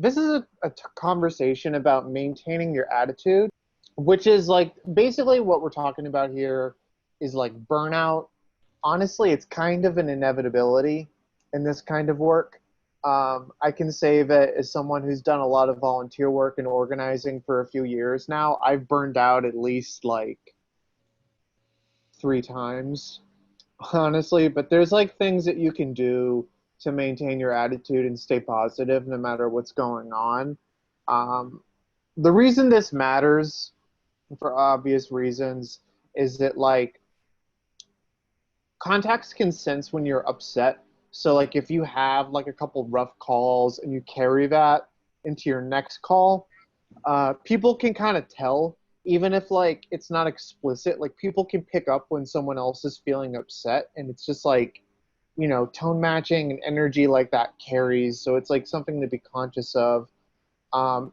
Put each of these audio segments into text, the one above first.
This is a conversation about maintaining your attitude, which is like basically what we're talking about here is like burnout. Honestly, it's kind of an inevitability in this kind of work. I can say that as someone who's done a lot of volunteer work and organizing for a few years now, I've burned out at least like 3 times, honestly. But there's like things that you can do to maintain your attitude and stay positive no matter what's going on. Um, the reason this matters, for obvious reasons, is that like contacts can sense when you're upset. So like if you have like a couple rough calls and you carry that into your next call, people can kind of tell, even if like it's not explicit. Like people can pick up when someone else is feeling upset, and it's just like, tone matching and energy like that carries. So it's like something to be conscious of.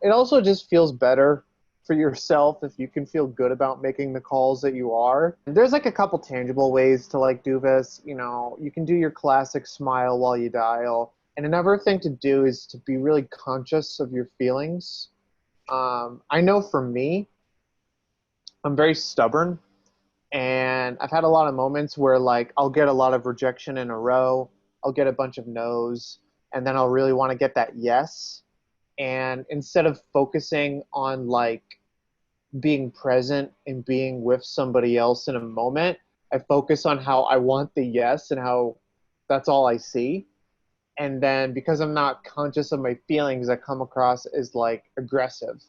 It also just feels better for yourself if you can feel good about making the calls that you are. There's like a couple tangible ways to like do this. You can do your classic smile while you dial. And another thing to do is to be really conscious of your feelings. I know for me, I'm very stubborn, and I've had a lot of moments where like I'll get a lot of rejection in a row. I'll get a bunch of no's, and then I'll really want to get that yes. And instead of focusing on like being present and being with somebody else in a moment, I focus on how I want the yes and how that's all I see. And then because I'm not conscious of my feelings, I come across as like aggressive,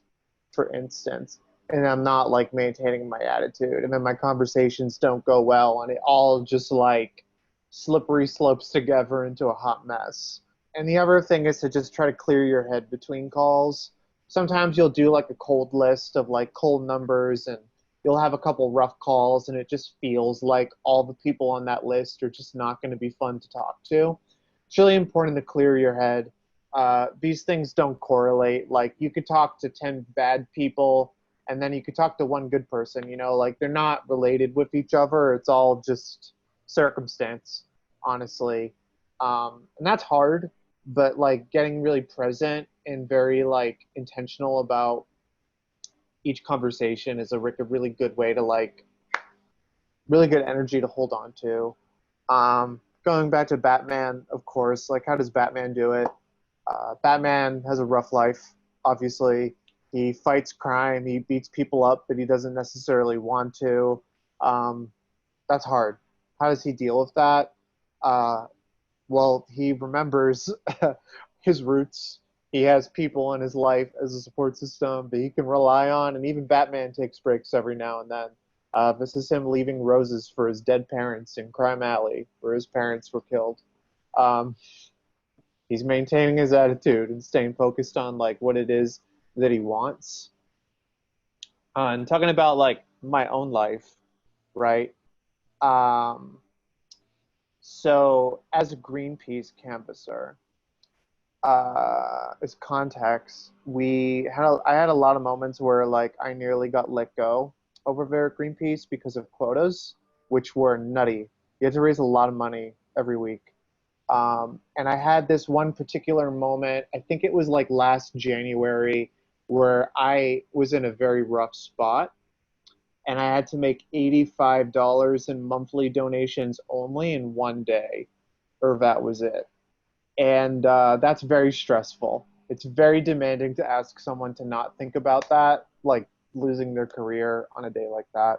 for instance. And I'm not like maintaining my attitude. And then my conversations don't go well, and it all just like slippery slopes together into a hot mess. And the other thing is to just try to clear your head between calls. Sometimes you'll do like a cold list of like cold numbers, and you'll have a couple rough calls, and it just feels like all the people on that list are just not going to be fun to talk to. It's really important to clear your head. These things don't correlate. Like you could talk to 10 bad people, and then you could talk to one good person, like they're not related with each other. It's all just circumstance, honestly. And that's hard, but like getting really present and very like intentional about each conversation is a really good way to like really good energy to hold on to. Going back to Batman, of course, like how does Batman do it? Batman has a rough life, obviously. He fights crime, he beats people up, but he doesn't necessarily want to. Um, that's hard. How does he deal with that? Uh, well, he remembers his roots. He has people in his life as a support system that he can rely on, and even Batman takes breaks every now and then. This is him leaving roses for his dead parents in Crime Alley, where his parents were killed. Um, he's maintaining his attitude and staying focused on like what it is that he wants. And talking about like my own life, right? Um, so as a Greenpeace canvasser, as context, I had a lot of moments where like I nearly got let go over there at Greenpeace because of quotas, which were nutty. You had to raise a lot of money every week. And I had this one particular moment, I think it was like last January, where I was in a very rough spot, and I had to make $85 in monthly donations only in one day, or that was it. And that's very stressful. It's very demanding to ask someone to not think about that, like losing their career on a day like that.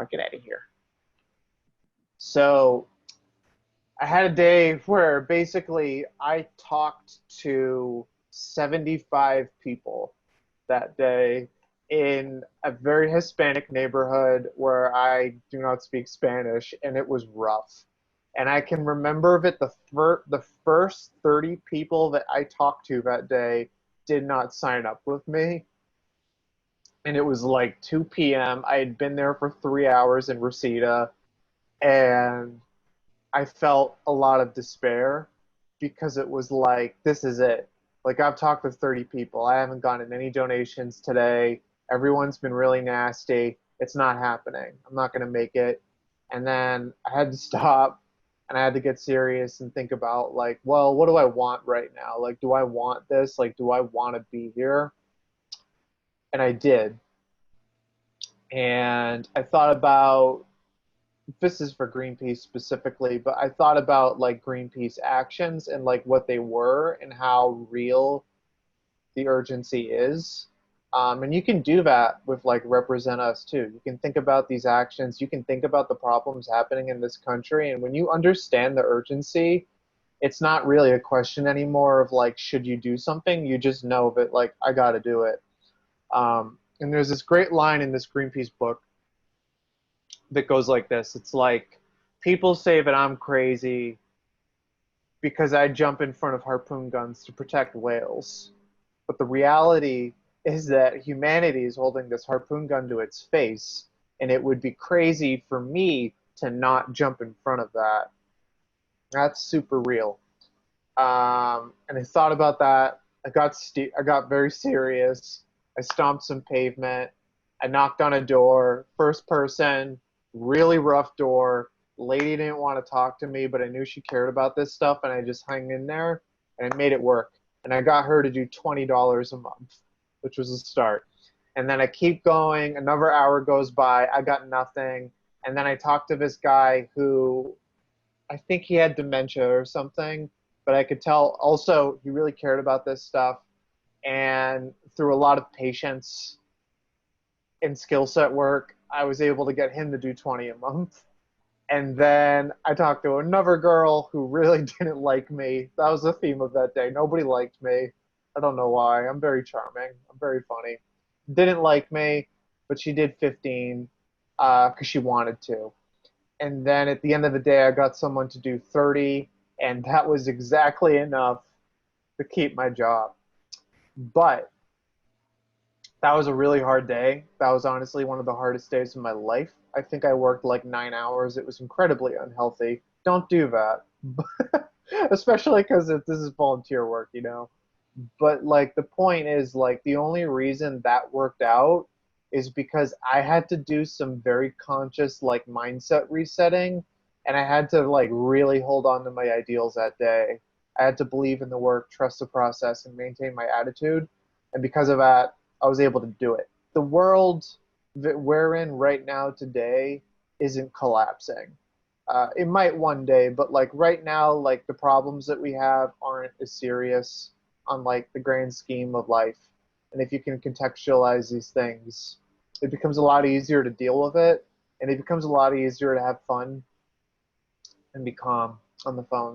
Get out of here. So I had a day where basically I talked to 75 people that day in a very Hispanic neighborhood where I do not speak Spanish, and it was rough. And I can remember that the first 30 people that I talked to that day did not sign up with me. And it was like 2 p.m. I had been there for 3 hours in Reseda, and I felt a lot of despair because it was like, this is it. Like, I've talked to 30 people. I haven't gotten any donations today. Everyone's been really nasty. It's not happening. I'm not going to make it. And then I had to stop. and I had to get serious and think about like, well, what do I want right now? Like, do I want this? Like, do I want to be here? And I did. And I thought about, this is for Greenpeace specifically, but I thought about like Greenpeace actions and like what they were and how real the urgency is. And you can do that with like Represent Us too. You can think about these actions, you can think about the problems happening in this country, and when you understand the urgency, it's not really a question anymore of like, should you do something? You just know that like, I got to do it. And there's this great line in this Greenpeace book that goes like this. It's like, people say that I'm crazy because I jump in front of harpoon guns to protect whales. But the reality is that humanity is holding this harpoon gun to its face, and it would be crazy for me to not jump in front of that. That's super real. And I thought about that. I got very serious. I stomped some pavement. I knocked on a door. First person, really rough door. Lady didn't want to talk to me, but I knew she cared about this stuff, and I just hung in there, and I made it work. And I got her to do $20 a month, which was a start. And then I keep going. Another hour goes by. I got nothing. And then I talked to this guy who, I think he had dementia or something, but I could tell also he really cared about this stuff. And through a lot of patience and skill set work, I was able to get him to do 20 a month. And then I talked to another girl who really didn't like me. That was the theme of that day. Nobody liked me. I don't know why. I'm very charming. I'm very funny. Didn't like me, but she did 15 because she wanted to. And then at the end of the day, I got someone to do 30, and that was exactly enough to keep my job. But that was a really hard day. That was honestly one of the hardest days of my life. I think I worked like 9 hours. It was incredibly unhealthy. Don't do that. Especially because this is volunteer work, you know. But like the point is like the only reason that worked out is because I had to do some very conscious like mindset resetting, and I had to like really hold on to my ideals that day. I had to believe in the work, trust the process, and maintain my attitude. And because of that, I was able to do it. The world that we're in right now today isn't collapsing. It might one day, but like right now, like the problems that we have aren't as serious on like the grand scheme of life. And if you can contextualize these things, it becomes a lot easier to deal with it, and it becomes a lot easier to have fun and be calm on the phone.